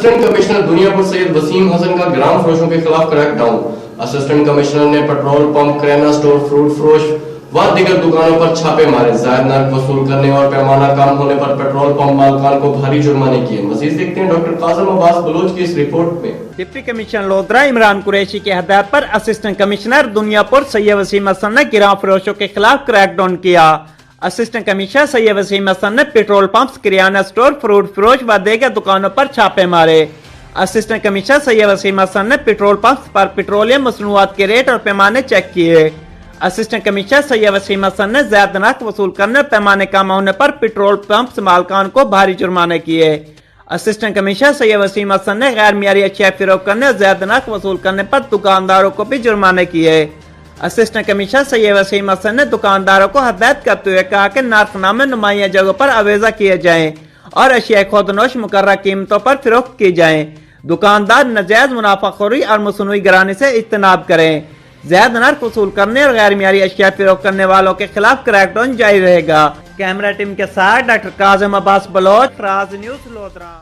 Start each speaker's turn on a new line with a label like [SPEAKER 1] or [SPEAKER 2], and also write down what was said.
[SPEAKER 1] Assistant commissioner دنیا پور سید وسیم حسن کا گرام فروشوں کے خلاف کریک ڈاؤن. اسسٹنٹ کمشنر نے پیٹرول پمپ، کریانہ سٹور، فروٹ فروش و دیگر دکانوں پر چھاپے مارے. زائد نرخ وصول کرنے اور پیمانہ کم ہونے پر پیٹرول پمپ مالکان کو بھاری جرمانے کیے. مزید دیکھتے ہیں ڈاکٹر قاسم عباس بلوچ کی اس رپورٹ میں.
[SPEAKER 2] ڈپٹی کمشنر لودھرا عمران قریشی کی ہدایت پر اسسٹنٹ کمشنر دنیا پور سید وسیم حسن نے گرام فروشوں کے خلاف کریک ڈاؤن کیا. اسسٹنٹ کمشنر سید وسیم حسن نے پیٹرول پمپس، کریانہ سٹور، فروٹ فروش و دیگر دکانوں پر چھاپے مارے. اسسٹنٹ کمشنر سید وسیم حسن نے پیٹرول پمپس پر پیٹرولیم مصنوعات کے ریٹ اور پیمانے چیک کیے. اسسٹنٹ کمشنر سید وسیم حسن نے زیادہ نرخ وصول کرنے اور پیمانے کم ہونے پر پیٹرول پمپس مالکان کو بھاری جرمانے کیے. اسسٹنٹ کمشنر سید وسیم حسن نے غیر معیاری اشیاء فروخت کرنے اور زیادہ نرخ وصول کرنے پر دکانداروں کو بھی جرمانے کیے. اسسٹنٹ کمشنر سید وسیم حسن نے دکانداروں کو ہدایت کرتے ہوئے کہا کہ نرخ نامے نمایاں جگہوں پر آویزہ کیے جائیں اور اشیاء خودنوش مقررہ قیمتوں پر فروخت کی جائیں. دکاندار ناجائز منافع خوری اور مصنوعی گرانی سے اجتناب کریں. زیادہ نرخ وصول کرنے اور غیر معیاری اشیاء فروخت کرنے والوں کے خلاف کریک ڈاؤن جاری رہے گا. کیمرہ ٹیم کے ساتھ ڈاکٹر قاسم عباس بلوچ، فراز نیوز، لودھرا.